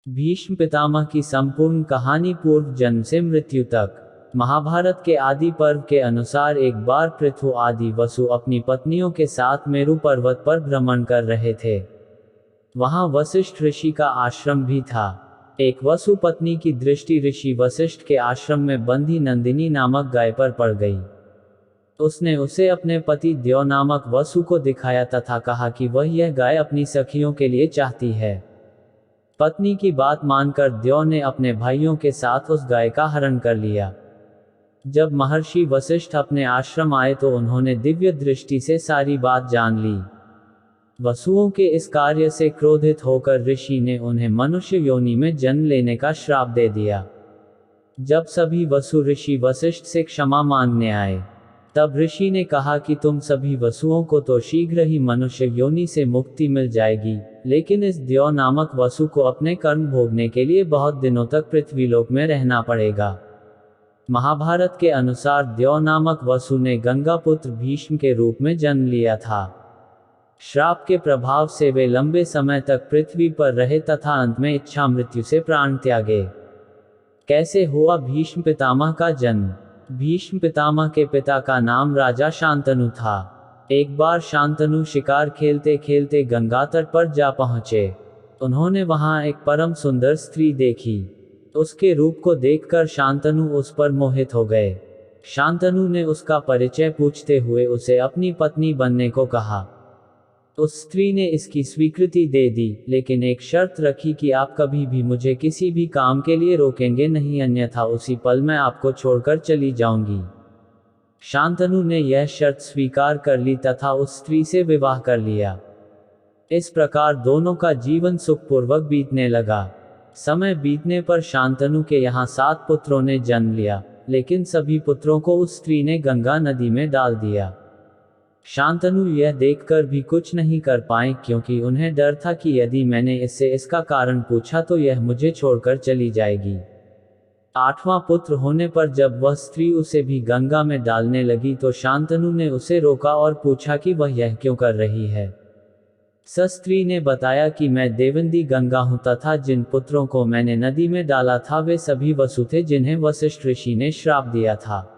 भीष्म पितामह की संपूर्ण कहानी पूर्व जन्म से मृत्यु तक। महाभारत के आदि पर्व के अनुसार एक बार पृथु आदि वसु अपनी पत्नियों के साथ मेरु पर्वत पर भ्रमण कर रहे थे। वहां वशिष्ठ ऋषि का आश्रम भी था। एक वसु पत्नी की दृष्टि ऋषि वशिष्ठ के आश्रम में बंधी नंदिनी नामक गाय पर पड़ गई। उसने उसे अपने पति द्यौ नामक वसु को दिखाया तथा कहा कि वह यह गाय अपनी सखियों के लिए चाहती है। पत्नी की बात मानकर द्यौ ने अपने भाइयों के साथ उस गाय का हरण कर लिया। जब महर्षि वशिष्ठ अपने आश्रम आए तो उन्होंने दिव्य दृष्टि से सारी बात जान ली। वसुओं के इस कार्य से क्रोधित होकर ऋषि ने उन्हें मनुष्य योनि में जन्म लेने का श्राप दे दिया। जब सभी वसु ऋषि वशिष्ठ से क्षमा मांगने आए, तब ऋषि ने कहा कि तुम सभी वसुओं को तो शीघ्र ही मनुष्य योनि से मुक्ति मिल जाएगी, लेकिन इस द्यौ नामक वसु को अपने कर्म भोगने के लिए बहुत दिनों तक पृथ्वीलोक में रहना पड़ेगा। महाभारत के अनुसार द्यौ नामक वसु ने गंगा पुत्र भीष्म के रूप में जन्म लिया था। श्राप के प्रभाव से वे लंबे समय तक पृथ्वी पर रहे तथा अंत में इच्छा मृत्यु से प्राण त्यागे। कैसे हुआ भीष्म पितामह का जन्म? भीष्म पितामह के पिता का नाम राजा शांतनु था। एक बार शांतनु शिकार खेलते खेलते गंगा तट पर जा पहुंचे। उन्होंने वहां एक परम सुंदर स्त्री देखी। उसके रूप को देखकर शांतनु उस पर मोहित हो गए। शांतनु ने उसका परिचय पूछते हुए उसे अपनी पत्नी बनने को कहा। उस स्त्री ने इसकी स्वीकृति दे दी, लेकिन एक शर्त रखी कि आप कभी भी मुझे किसी भी काम के लिए रोकेंगे नहीं, अन्यथा उसी पल मैं आपको छोड़कर चली जाऊंगी। शांतनु ने यह शर्त स्वीकार कर ली तथा उस स्त्री से विवाह कर लिया। इस प्रकार दोनों का जीवन सुखपूर्वक बीतने लगा। समय बीतने पर शांतनु के यहाँ 7 पुत्रों ने जन्म लिया, लेकिन सभी पुत्रों को उस स्त्री ने गंगा नदी में डाल दिया। शांतनु यह देखकर भी कुछ नहीं कर पाए, क्योंकि उन्हें डर था कि यदि मैंने इससे इसका कारण पूछा तो यह मुझे छोड़कर चली जाएगी। 8वां पुत्र होने पर जब वह स्त्री उसे भी गंगा में डालने लगी तो शांतनु ने उसे रोका और पूछा कि वह यह क्यों कर रही है। स्त्री ने बताया कि मैं देवंदी गंगा हूं तथा जिन पुत्रों को मैंने नदी में डाला था वे सभी वसु थे जिन्हें वशिष्ठ ऋषि ने श्राप दिया था।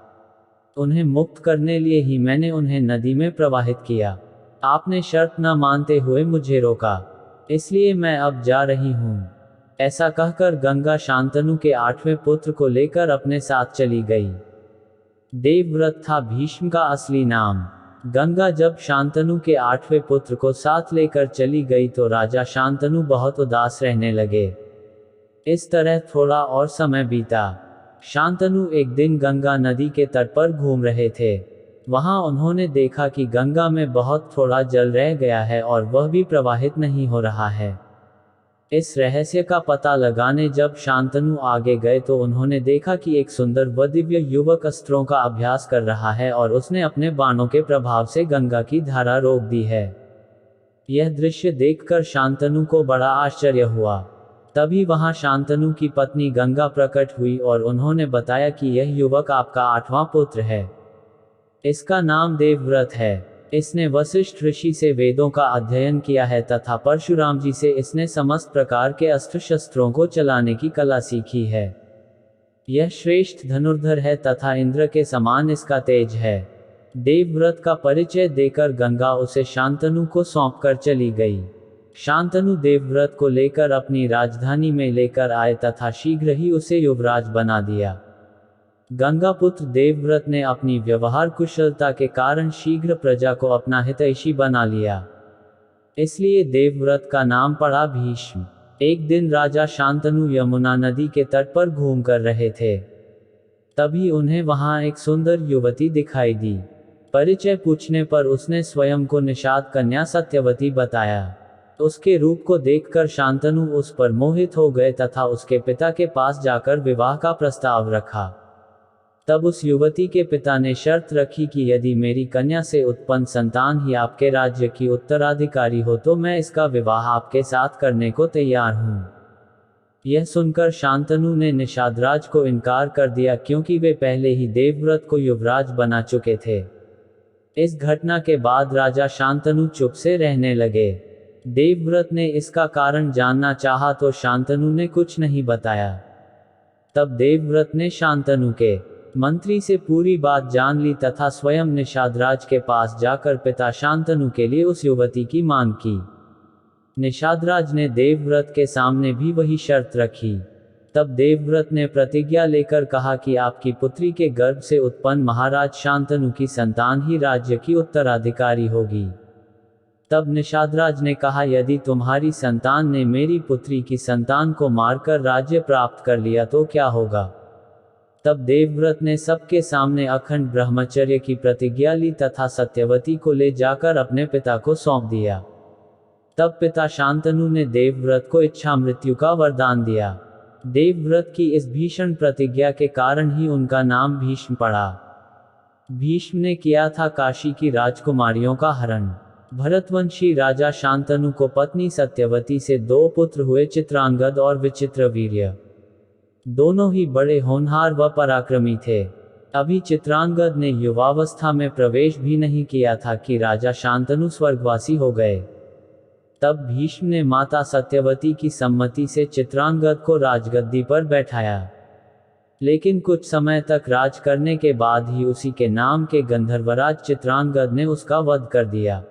उन्हें मुक्त करने लिए ही मैंने उन्हें नदी में प्रवाहित किया। आपने शर्त न मानते हुए मुझे रोका, इसलिए मैं अब जा रही हूँ। ऐसा कहकर गंगा शांतनु के 8वें पुत्र को लेकर अपने साथ चली गई। देवव्रत था भीष्म का असली नाम। गंगा जब शांतनु के 8वें पुत्र को साथ लेकर चली गई तो राजा शांतनु बहुत उदास रहने लगे। इस तरह थोड़ा और समय बीता। शांतनु एक दिन गंगा नदी के तट पर घूम रहे थे। वहां उन्होंने देखा कि गंगा में बहुत थोड़ा जल रह गया है और वह भी प्रवाहित नहीं हो रहा है। इस रहस्य का पता लगाने जब शांतनु आगे गए तो उन्होंने देखा कि एक सुंदर व दिव्य युवक अस्त्रों का अभ्यास कर रहा है और उसने अपने बाणों के प्रभाव से गंगा की धारा रोक दी है। यह दृश्य देखकर शांतनु को बड़ा आश्चर्य हुआ। तभी वहां शांतनु की पत्नी गंगा प्रकट हुई और उन्होंने बताया कि यह युवक आपका 8वां पुत्र है। इसका नाम देवव्रत है। इसने वशिष्ठ ऋषि से वेदों का अध्ययन किया है तथा परशुराम जी से इसने समस्त प्रकार के अस्त्र शस्त्रों को चलाने की कला सीखी है। यह श्रेष्ठ धनुर्धर है तथा इंद्र के समान इसका तेज है। देवव्रत का परिचय देकर गंगा उसे शांतनु को सौंपकर चली गई। शांतनु देवव्रत को लेकर अपनी राजधानी में लेकर आए तथा शीघ्र ही उसे युवराज बना दिया। गंगा पुत्र देवव्रत ने अपनी व्यवहार कुशलता के कारण शीघ्र प्रजा को अपना हितैषी बना लिया। इसलिए देवव्रत का नाम पड़ा भीष्म। एक दिन राजा शांतनु यमुना नदी के तट पर घूम कर रहे थे। तभी उन्हें वहां एक सुंदर युवती दिखाई दी। परिचय पूछने पर उसने स्वयं को निषाद कन्या सत्यवती बताया। उसके रूप को देखकर शांतनु उस पर मोहित हो गए तथा उसके पिता के पास जाकर विवाह का प्रस्ताव रखा। तब उस युवती के पिता ने शर्त रखी कि यदि मेरी कन्या से उत्पन्न संतान ही आपके राज्य की उत्तराधिकारी हो तो मैं इसका विवाह आपके साथ करने को तैयार हूँ। यह सुनकर शांतनु ने निषादराज को इनकार कर दिया, क्योंकि वे पहले ही देवव्रत को युवराज बना चुके थे। इस घटना के बाद राजा शांतनु चुप से रहने लगे। देवव्रत ने इसका कारण जानना चाहा तो शांतनु ने कुछ नहीं बताया। तब देवव्रत ने शांतनु के मंत्री से पूरी बात जान ली तथा स्वयं निषादराज के पास जाकर पिता शांतनु के लिए उस युवती की मांग की। निषादराज ने देवव्रत के सामने भी वही शर्त रखी। तब देवव्रत ने प्रतिज्ञा लेकर कहा कि आपकी पुत्री के गर्भ से उत्पन्न महाराज शांतनु की संतान ही राज्य की उत्तराधिकारी होगी। तब निषादराज ने कहा, यदि तुम्हारी संतान ने मेरी पुत्री की संतान को मारकर राज्य प्राप्त कर लिया तो क्या होगा। तब देवव्रत ने सबके सामने अखंड ब्रह्मचर्य की प्रतिज्ञा ली तथा सत्यवती को ले जाकर अपने पिता को सौंप दिया। तब पिता शांतनु ने देवव्रत को इच्छा मृत्यु का वरदान दिया। देवव्रत की इस भीषण प्रतिज्ञा के कारण ही उनका नाम भीष्म पड़ा। भीष्म ने किया था काशी की राजकुमारियों का हरण। भरतवंशी राजा शांतनु को पत्नी सत्यवती से 2 पुत्र हुए, चित्रांगद और विचित्रवीर्य। दोनों ही बड़े होनहार व पराक्रमी थे। अभी चित्रांगद ने युवावस्था में प्रवेश भी नहीं किया था कि राजा शांतनु स्वर्गवासी हो गए। तब भीष्म ने माता सत्यवती की सम्मति से चित्रांगद को राजगद्दी पर बैठाया। लेकिन कुछ समय तक राज करने के बाद ही उसी के नाम के गंधर्वराज चित्रांगद ने उसका वध कर दिया।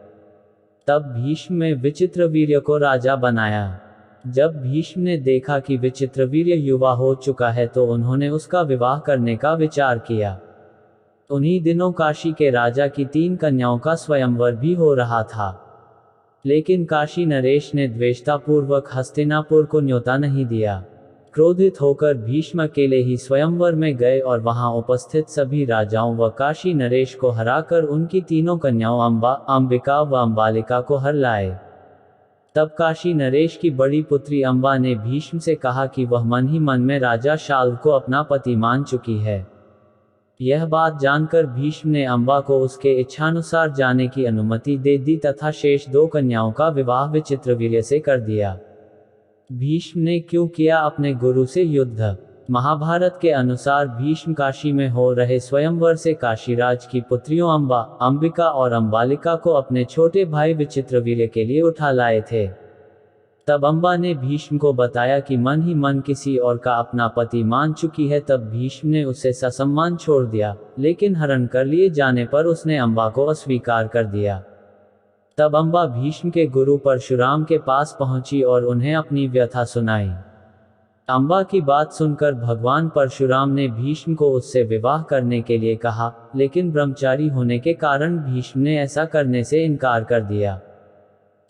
तब भीष्म ने विचित्रवीर्य को राजा बनाया। जब भीष्म ने देखा कि विचित्रवीर्य युवा हो चुका है तो उन्होंने उसका विवाह करने का विचार किया। उन्हीं दिनों काशी के राजा की 3 कन्याओं का स्वयंवर भी हो रहा था। लेकिन काशी नरेश ने द्वेषतापूर्वक हस्तिनापुर को न्योता नहीं दिया। क्रोधित होकर भीष्म अकेले ही स्वयंवर में गए और वहां उपस्थित सभी राजाओं व काशी नरेश को हराकर उनकी 3 कन्याओं अंबा, अंबिका व अंबालिका को हर लाए। तब काशी नरेश की बड़ी पुत्री अंबा ने भीष्म से कहा कि वह मन ही मन में राजा शाल्व को अपना पति मान चुकी है। यह बात जानकर भीष्म ने अंबा को उसके इच्छानुसार जाने की अनुमति दे दी तथा शेष 2 कन्याओं का विवाह विचित्रवीर्य से कर दिया। भीष्म ने क्यों किया अपने गुरु से युद्ध। महाभारत के अनुसार भीष्म काशी में हो रहे स्वयंवर से काशीराज की पुत्रियों अंबा, अंबिका और अंबालिका को अपने छोटे भाई विचित्रवीर्य के लिए उठा लाए थे। तब अंबा ने भीष्म को बताया कि मन ही मन किसी और का अपना पति मान चुकी है। तब भीष्म ने उसे ससम्मान छोड़ दिया, लेकिन हरण कर लिए जाने पर उसने अंबा को अस्वीकार कर दिया। तब अंबा भीष्म के गुरु परशुराम के पास पहुंची और उन्हें अपनी व्यथा सुनाई। अंबा की बात सुनकर भगवान परशुराम ने भीष्म को उससे विवाह करने के लिए कहा, लेकिन ब्रह्मचारी होने के कारण भीष्म ने ऐसा करने से इनकार कर दिया।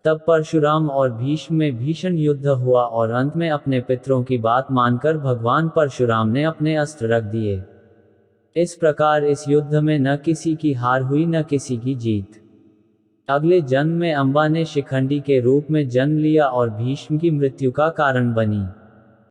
तब परशुराम और भीष्म में भीषण युद्ध हुआ और अंत में अपने पितरों की बात मानकर भगवान परशुराम ने अपने अस्त्र रख दिए। इस प्रकार इस युद्ध में न किसी की हार हुई न किसी की जीत। अगले जन्म में अंबा ने शिखंडी के रूप में जन्म लिया और भीष्म की मृत्यु का कारण बनी।